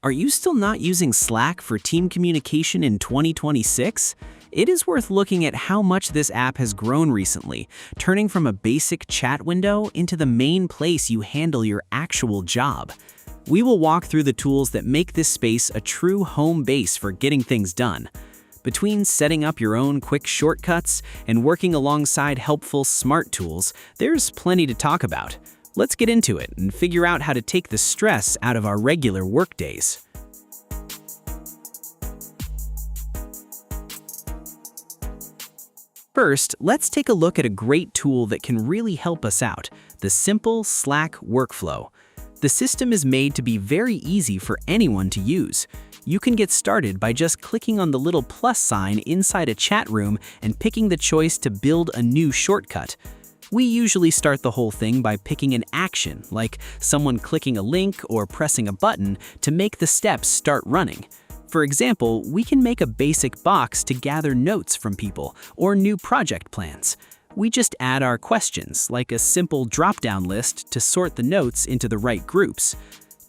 Are you still not using Slack for team communication in 2026? It is worth looking at how much this app has grown recently, turning from a basic chat window into the main place you handle your actual job. We will walk through the tools that make this space a true home base for getting things done. Between setting up your own quick shortcuts and working alongside helpful smart tools, there's plenty to talk about. Let's get into it and figure out how to take the stress out of our regular workdays. First, let's take a look at a great tool that can really help us out, the simple Slack workflow. The system is made to be very easy for anyone to use. You can get started by just clicking on the little plus sign inside a chat room and picking the choice to build a new shortcut. We usually start the whole thing by picking an action, like someone clicking a link or pressing a button to make the steps start running. For example, we can make a basic box to gather notes from people or new project plans. We just add our questions, like a simple drop-down list to sort the notes into the right groups.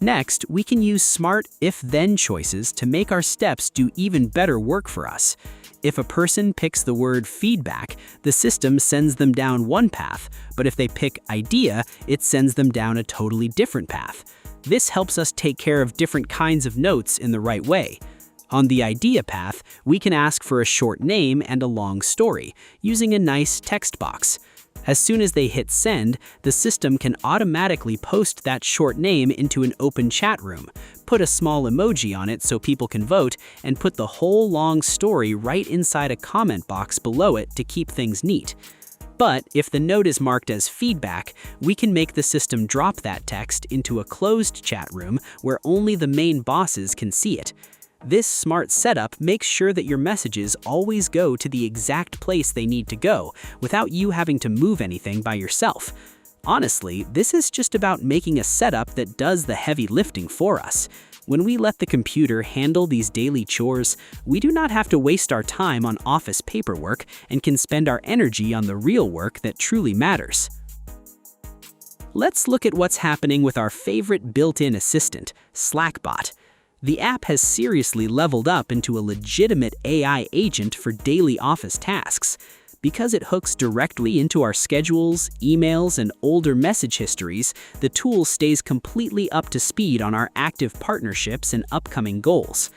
Next, we can use smart if-then choices to make our steps do even better work for us. If a person picks the word feedback, the system sends them down one path, but if they pick idea, it sends them down a totally different path. This helps us take care of different kinds of notes in the right way. On the idea path, we can ask for a short name and a long story, using a nice text box. As soon as they hit send, the system can automatically post that short name into an open chat room, put a small emoji on it so people can vote, and put the whole long story right inside a comment box below it to keep things neat. But if the note is marked as feedback, we can make the system drop that text into a closed chat room where only the main bosses can see it. This smart setup makes sure that your messages always go to the exact place they need to go, without you having to move anything by yourself. Honestly, this is just about making a setup that does the heavy lifting for us. When we let the computer handle these daily chores, we do not have to waste our time on office paperwork and can spend our energy on the real work that truly matters. Let's look at what's happening with our favorite built-in assistant, Slackbot. The app has seriously leveled up into a legitimate AI agent for daily office tasks. Because it hooks directly into our schedules, emails, and older message histories, the tool stays completely up to speed on our active partnerships and upcoming goals.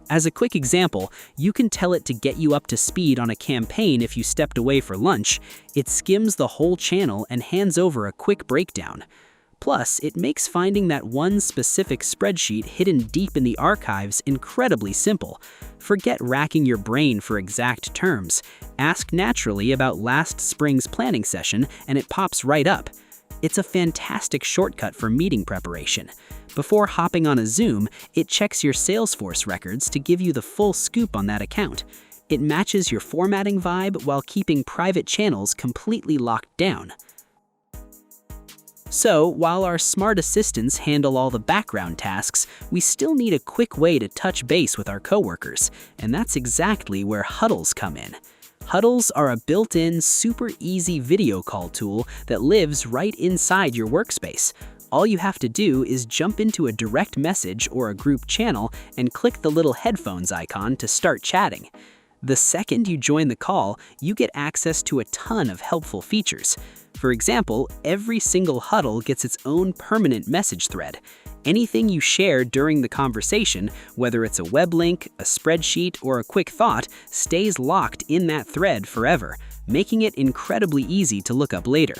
As a quick example, you can tell it to get you up to speed on a campaign if you stepped away for lunch. It skims the whole channel and hands over a quick breakdown. Plus, it makes finding that one specific spreadsheet hidden deep in the archives incredibly simple. Forget racking your brain for exact terms. Ask naturally about last spring's planning session and it pops right up. It's a fantastic shortcut for meeting preparation. Before hopping on a Zoom, it checks your Salesforce records to give you the full scoop on that account. It matches your formatting vibe while keeping private channels completely locked down. So, while our smart assistants handle all the background tasks, we still need a quick way to touch base with our coworkers, and that's exactly where Huddles come in. Huddles are a built-in, super easy video call tool that lives right inside your workspace. All you have to do is jump into a direct message or a group channel and click the little headphones icon to start chatting. The second you join the call, you get access to a ton of helpful features. For example, every single huddle gets its own permanent message thread. Anything you share during the conversation, whether it's a web link, a spreadsheet, or a quick thought, stays locked in that thread forever, making it incredibly easy to look up later.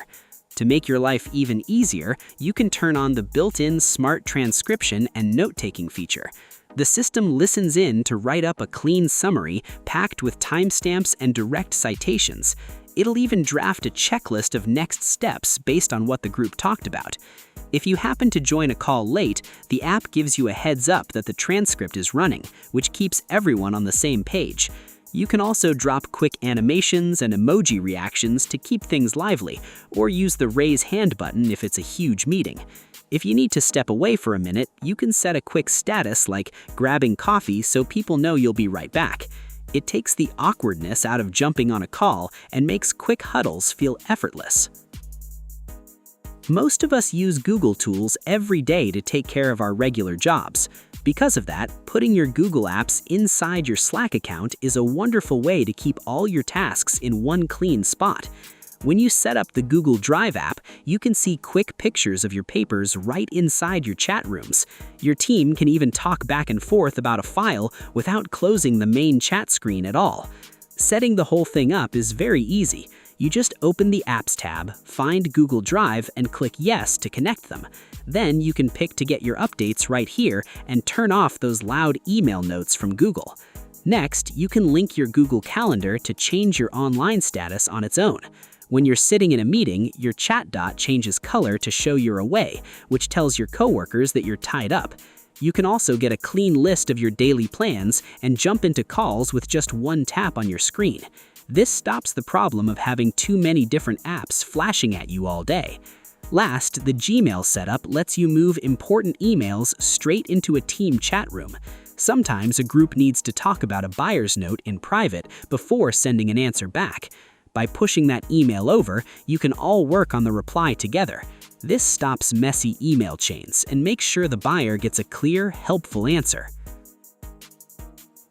To make your life even easier, you can turn on the built-in smart transcription and note-taking feature. The system listens in to write up a clean summary packed with timestamps and direct citations. It'll even draft a checklist of next steps based on what the group talked about. If you happen to join a call late, the app gives you a heads up that the transcript is running, which keeps everyone on the same page. You can also drop quick animations and emoji reactions to keep things lively, or use the raise hand button if it's a huge meeting. If you need to step away for a minute, you can set a quick status like grabbing coffee so people know you'll be right back. It takes the awkwardness out of jumping on a call and makes quick huddles feel effortless. Most of us use Google tools every day to take care of our regular jobs. Because of that, putting your Google Apps inside your Slack account is a wonderful way to keep all your tasks in one clean spot. When you set up the Google Drive app, you can see quick pictures of your papers right inside your chat rooms. Your team can even talk back and forth about a file without closing the main chat screen at all. Setting the whole thing up is very easy. You just open the Apps tab, find Google Drive, and click Yes to connect them. Then you can pick to get your updates right here and turn off those loud email notes from Google. Next, you can link your Google Calendar to change your online status on its own. When you're sitting in a meeting, your chat dot changes color to show you're away, which tells your coworkers that you're tied up. You can also get a clean list of your daily plans and jump into calls with just one tap on your screen. This stops the problem of having too many different apps flashing at you all day. Last, the Gmail setup lets you move important emails straight into a team chat room. Sometimes a group needs to talk about a buyer's note in private before sending an answer back. By pushing that email over, you can all work on the reply together. This stops messy email chains and makes sure the buyer gets a clear, helpful answer.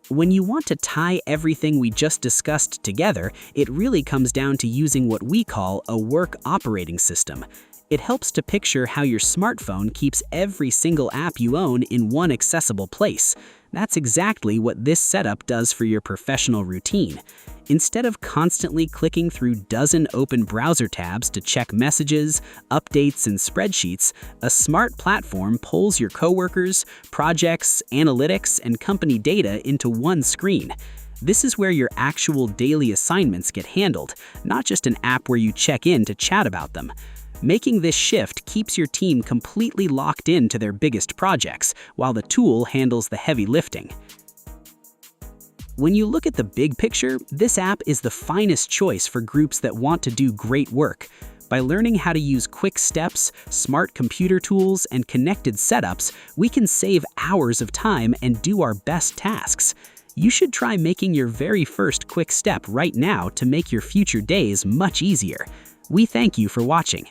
When you want to tie everything we just discussed together, it really comes down to using what we call a work operating system. It helps to picture how your smartphone keeps every single app you own in one accessible place. That's exactly what this setup does for your professional routine. Instead of constantly clicking through dozen open browser tabs to check messages, updates, and spreadsheets, a smart platform pulls your coworkers, projects, analytics, and company data into one screen. This is where your actual daily assignments get handled, not just an app where you check in to chat about them. Making this shift keeps your team completely locked into their biggest projects, while the tool handles the heavy lifting. When you look at the big picture, this app is the finest choice for groups that want to do great work. By learning how to use quick steps, smart computer tools, and connected setups, we can save hours of time and do our best tasks. You should try making your very first quick step right now to make your future days much easier. We thank you for watching.